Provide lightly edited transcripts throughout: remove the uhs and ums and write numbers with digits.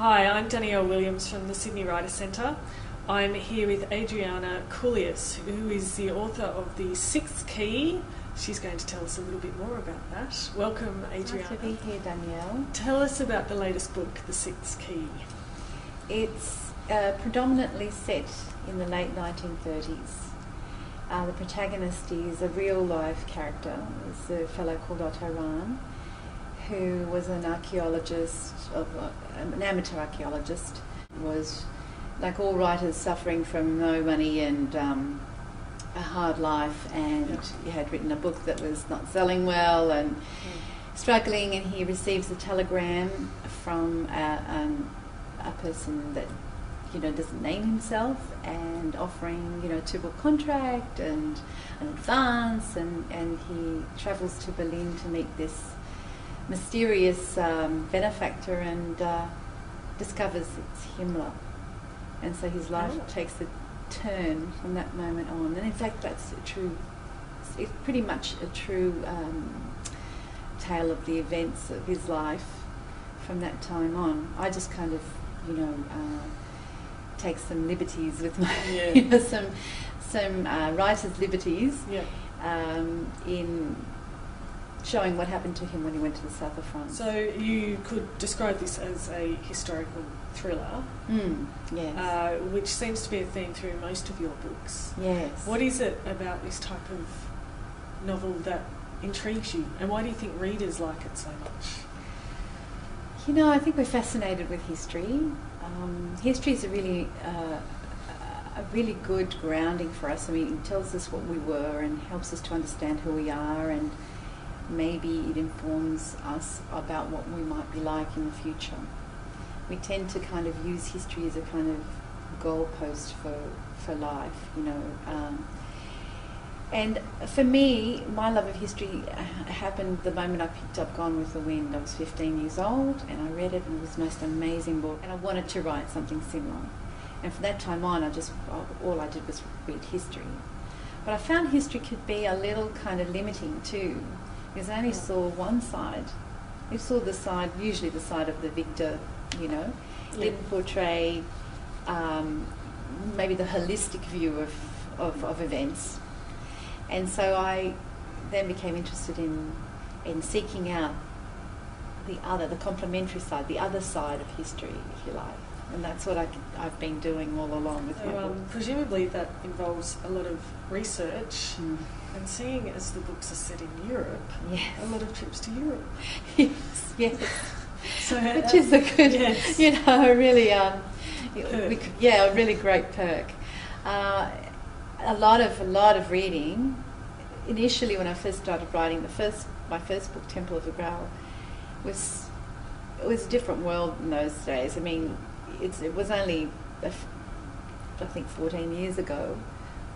Hi, I'm Danielle Williams from the Sydney Writer Centre. I'm here with Adriana Koulias, who is the author of The Sixth Key. She's going to tell us a little bit more about that. Welcome, Adriana. Nice to be here, Danielle. Tell us about the latest book, The Sixth Key. It's predominantly set in the late 1930s. The protagonist is a real-life character. It's a fellow called Otto, who was an archaeologist, an amateur archaeologist, was, like all writers, suffering from no money and a hard life, and he had written a book that was not selling well and struggling, and he receives a telegram from a person that doesn't name himself, and offering a 2-book contract and an advance, and he travels to Berlin to meet this mysterious benefactor and discovers it's Himmler, and so his life takes a turn from that moment on. And in fact, it's pretty much a true tale of the events of his life from that time on. I just kind of take some liberties with my some writer's liberties in showing what happened to him when he went to the south of France. So you could describe this as a historical thriller, yes. Which seems to be a theme through most of your books. Yes. What is it about this type of novel that intrigues you, and why do you think readers like it so much? I think we're fascinated with history. History is a really good grounding for us. I mean, it tells us what we were and helps us to understand who we are, and maybe it informs us about what we might be like in the future. We tend to kind of use history as a kind of goalpost for life, and for me, my love of history happened the moment I picked up Gone with the Wind. I was 15 years old, and I read it, and it was the most amazing book, and I wanted to write something similar. And from that time on, all I did was read history. But I found history could be a little kind of limiting too, because I only saw one side. I saw the side, usually the side of the victor, didn't portray maybe the holistic view of events. And so I then became interested in seeking out the complementary side, the other side of history, if you like. And that's what I've been doing all along with my book. Presumably that involves a lot of research, and seeing as the books are set in Europe, a lot of trips to Europe. Yes. So, which is a good, a really, a really great perk. A lot of reading. Initially, when I first started writing, my first book, Temple of the Grail, was a different world in those days. I mean, it was only I think 14 years ago,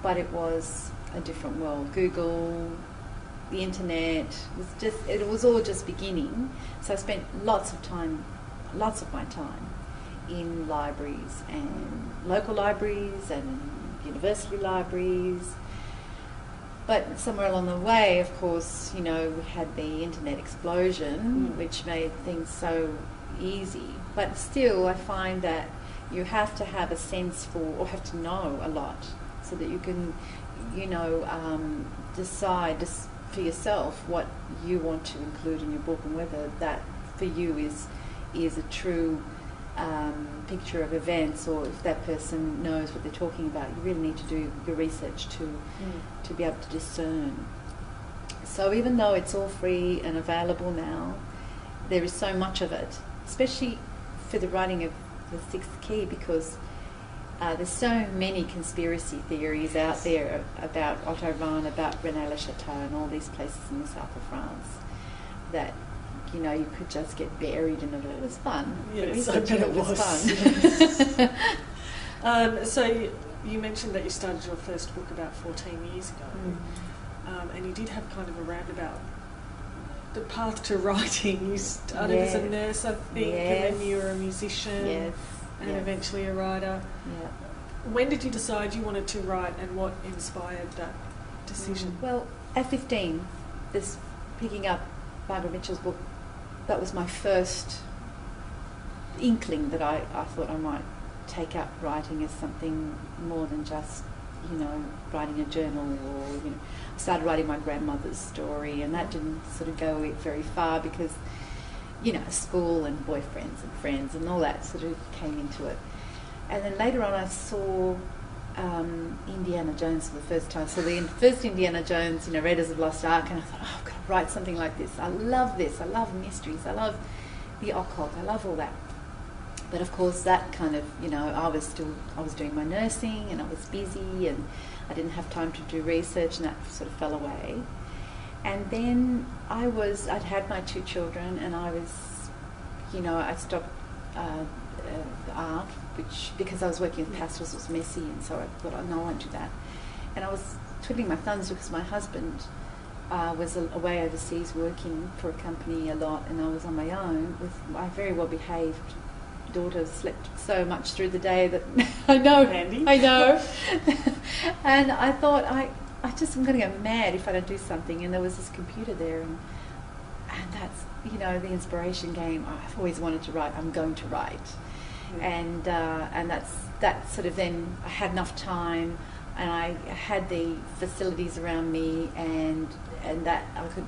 but it was a different world. Google, the internet, it was all just beginning. So I spent lots of my time in libraries, and local libraries and university libraries. But somewhere along the way, of course, we had the internet explosion, which made things so easy. But still, I find that you have to have a sense for, or have to know a lot, so that you can, decide just for yourself what you want to include in your book, and whether that for you is a true picture of events, or if that person knows what they're talking about. You really need to do your research to be able to discern. So even though it's all free and available now, there is so much of it, especially for the writing of The Sixth Key, because there's so many conspiracy theories out there about Otto, about Rennes-le-Château and all these places in the south of France, that you could just get buried in it. It was fun. Yes, I bet it was fun. So you mentioned that you started your first book about 14 years ago, and you did have kind of a roundabout the path to writing. You started as a nurse, I think, and then you were a musician, and eventually a writer. Yeah. When did you decide you wanted to write, and what inspired that decision? Well, at 15, picking up Barbara Mitchell's book, that was my first inkling that I thought I might take up writing as something more than just, you know, writing a journal, or, you know, I started writing my grandmother's story, and that didn't sort of go very far because, you know, school and boyfriends and friends and all that sort of came into it. And then later on I saw Indiana Jones for the first time. So the first Indiana Jones, you know, Raiders of the Lost Ark, and I thought, oh, I've got to write something like this. I love this. I love mysteries. I love the occult. I love all that. But of course that kind of, you know, I was doing my nursing, and I was busy, and I didn't have time to do research, and that sort of fell away. And then I'd had my 2 children, and I was, you know, I stopped art, because I was working with pastels, it was messy, and so I thought, oh, no, I won't do that. And I was twiddling my thumbs because my husband was away overseas working for a company a lot, and I was on my own with my very well behaved daughter. Slept so much through the day that I know, Handy. I know. And I thought, I'm going to go mad if I don't do something. And there was this computer there, and that's, you know, the inspiration game. I've always wanted to write. I'm going to write. And that sort of, then I had enough time, and I had the facilities around me, and that I could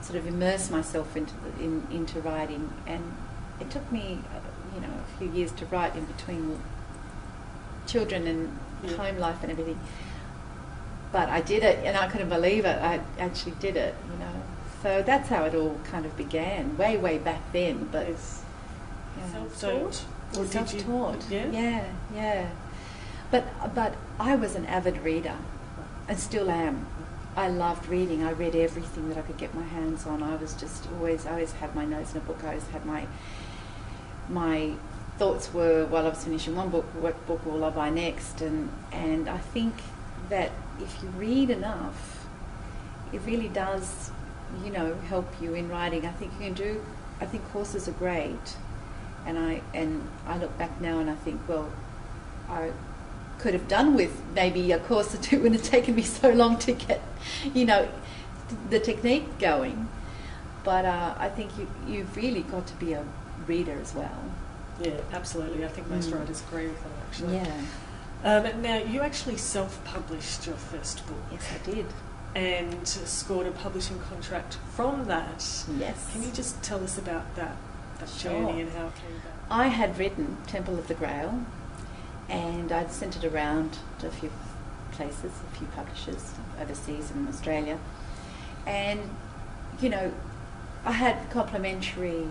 sort of immerse myself into writing. And it took me, you know, a few years to write in between children and home life and everything. But I did it, and I couldn't believe it. I actually did it, you know. So that's how it all kind of began, way back then. But self-taught? Or self-taught. Yeah? Yeah. But I was an avid reader, and still am. I loved reading. I read everything that I could get my hands on. I was just I always had my notes in a book. I always had my thoughts were, while I was finishing one book, what book will I buy next? And I think that if you read enough, it really does, you know, help you in writing. I think courses are great. And I look back now and I think, well, I could have done with maybe a course or two, and it's taken me so long to get, you know, the technique going. But I think you've really got to be a reader as well. Yeah, absolutely. I think most writers agree with that, actually. Yeah. Now, you actually self-published your first book. Yes, I did. And scored a publishing contract from that. Yes. Can you just tell us about that Sure. journey and how it came about? I had written Temple of the Grail, and I'd sent it around to a few places, a few publishers overseas in Australia. And, you know, I had complimentary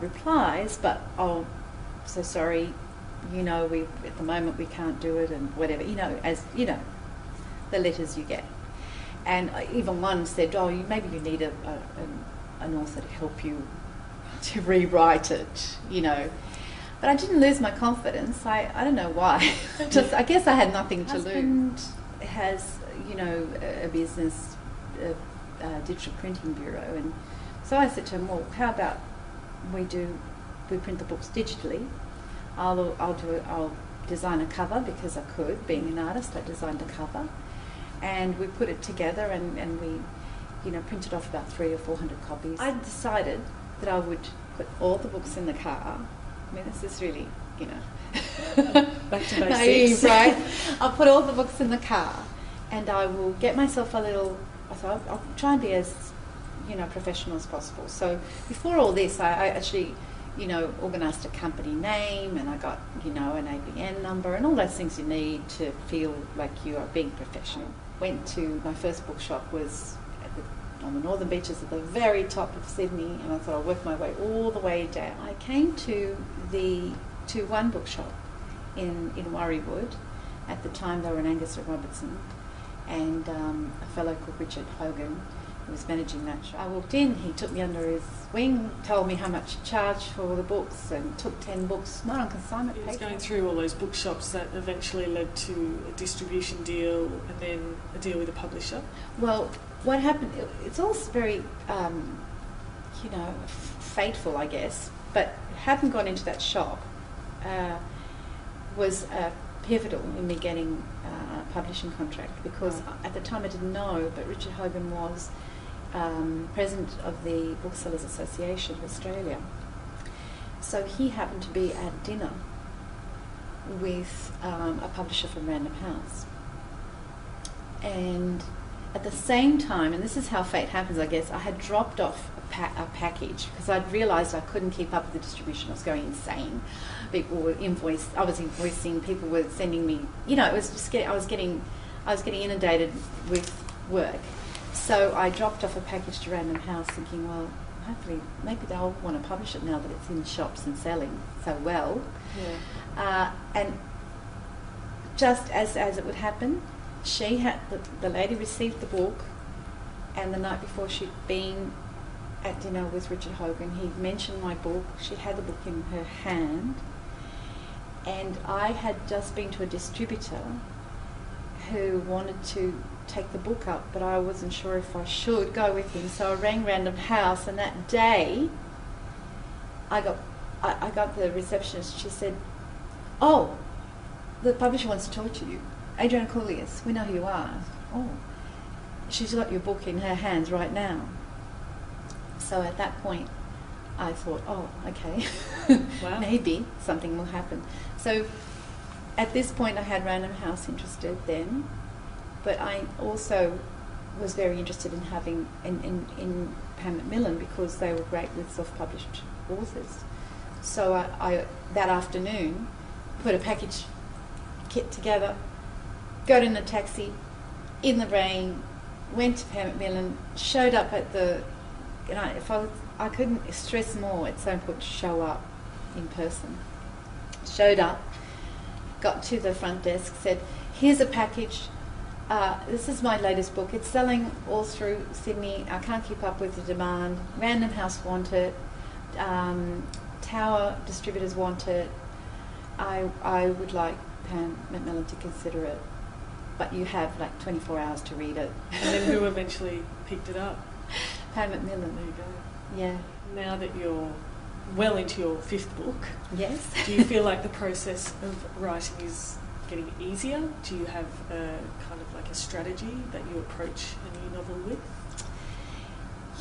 replies, but, oh, so sorry, you know, at the moment we can't do it, and whatever, you know, as, you know, the letters you get. And even one said, oh, maybe you need an author to help you to rewrite it, you know. But I didn't lose my confidence. I don't know why. Just, I guess I had nothing to lose. My husband has, you know, a business, a digital printing bureau, and so I said to him, well, how about we print the books digitally. I'll design a cover, because I could, being an artist. I designed a cover, and we put it together, and we, you know, printed off about 300 or 400 copies. I decided that I would put all the books in the car. I mean, this is really, you know, back to basics. Naive, right? I'll put all the books in the car, and I will get myself a little. I thought I'll try and be as, you know, professional as possible. So before all this, I actually, you know, organised a company name, and I got, you know, an ABN number and all those things you need to feel like you are being professional. Went to my first bookshop was on the northern beaches at the very top of Sydney, and I thought I'll work my way all the way down. I came to one bookshop in Warriewood. At the time they were in Angus and Robertson, and a fellow called Richard Hogan, who was managing that shop. I walked in, he took me under his wing, told me how much to charge for the books, and took 10 books, not on consignment. It was going through all those bookshops that eventually led to a distribution deal, and then a deal with a publisher. Well, what happened, it's all very, you know, fateful, I guess, but having gone into that shop was pivotal in me getting a publishing contract, because at the time I didn't know, but Richard Hogan was president of the Booksellers Association of Australia. So he happened to be at dinner with a publisher from Random House. And at the same time, and this is how fate happens, I guess, I had dropped off a package because I'd realised I couldn't keep up with the distribution. I was going insane. People were I was invoicing, people were sending me, it was just I was getting inundated with work. So I dropped off a package to Random House thinking, well, hopefully, maybe they'll want to publish it now that it's in shops and selling so well. Yeah. And just as it would happen, she had the lady received the book, and the night before she'd been at dinner with Richard Hogan, he mentioned my book. She had the book in her hand, and I had just been to a distributor who wanted to take the book up, but I wasn't sure if I should go with him. So I rang Random House, and that day I got the receptionist. She said, "Oh, the publisher wants to talk to you. Adriana Koulias, we know who you are." "Oh, she's got your book in her hands right now." So at that point I thought, oh, okay, Wow. maybe something will happen. So at this point I had Random House interested then, but I also was very interested in having in Pam Macmillan because they were great with self-published authors. So I that afternoon put a package kit together, got in a taxi in the rain, went to Pam Macmillan, showed up at the, I couldn't stress more, it's so important to show up in person. Showed up, got to the front desk, said, "Here's a package. This is my latest book. It's selling all through Sydney. I can't keep up with the demand. Random House want it. Tower distributors want it. I would like Pam Macmillan to consider it. But you have like 24 hours to read it." And then who eventually picked it up? Pam Macmillan. There you go. Yeah. Now that you're well into your 5th book, Yes. do you feel like the process of writing is getting easier? Do you have a kind of like a strategy that you approach a new novel with?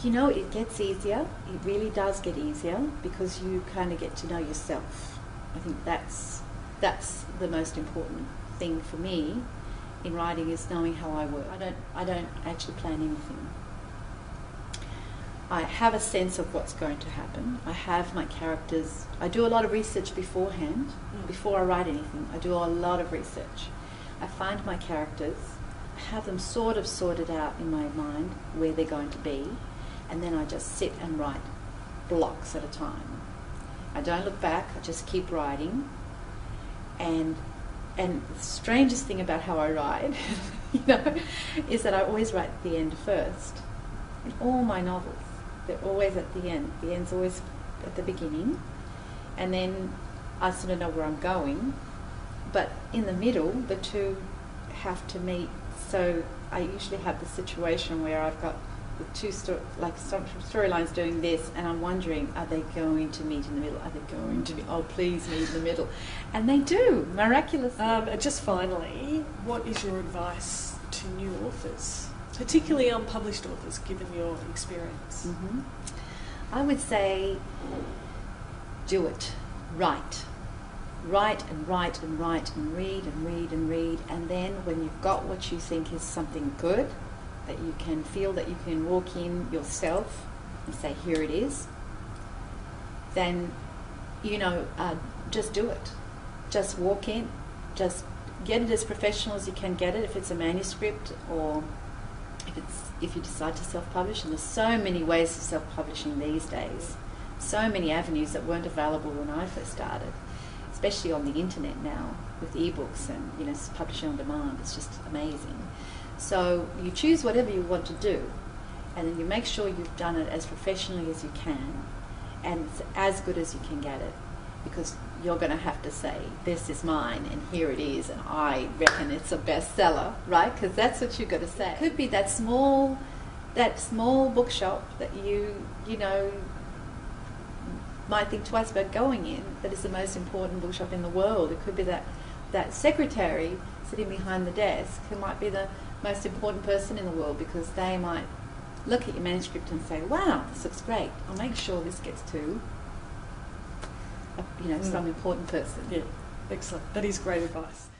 It gets easier. It really does get easier because you kind of get to know yourself. I think that's the most important thing for me in writing, is knowing how I work. I don't actually plan anything. I have a sense of what's going to happen. I have my characters. I do a lot of research beforehand. Before I write anything, I do a lot of research. I find my characters, I have them sort of sorted out in my mind where they're going to be, and then I just sit and write blocks at a time. I don't look back, I just keep writing. And the strangest thing about how I write, is that I always write the end first. In all my novels, they're always at the end. The end's always at the beginning, and then I sort of know where I'm going. But in the middle, the two have to meet. So I usually have the situation where I've got the two storylines doing this, and I'm wondering, are they going to meet in the middle? Are they going to meet? Oh, please meet in the middle. And they do, miraculously. Just finally, what is your advice to new authors, particularly unpublished authors, given your experience? Mm-hmm. I would say, do it. Write and write and write and read and read and read, and then when you've got what you think is something good, that you can feel that you can walk in yourself and say, here it is, then, just do it. Just walk in, just get it as professional as you can get it, if it's a manuscript or if you decide to self-publish. And there's so many ways of self-publishing these days, so many avenues that weren't available when I first started, especially on the internet now with ebooks and publishing on demand. It's just amazing. So you choose whatever you want to do, and then you make sure you've done it as professionally as you can and as good as you can get it, because you're going to have to say, this is mine and here it is and I reckon it's a bestseller, right? Because that's what you've got to say. It could be that small bookshop that you might think twice about going in, that is the most important bookshop in the world. It could be that secretary sitting behind the desk who might be the most important person in the world, because they might look at your manuscript and say, wow, this looks great, I'll make sure this gets to some important person. Yeah, excellent. That is great advice.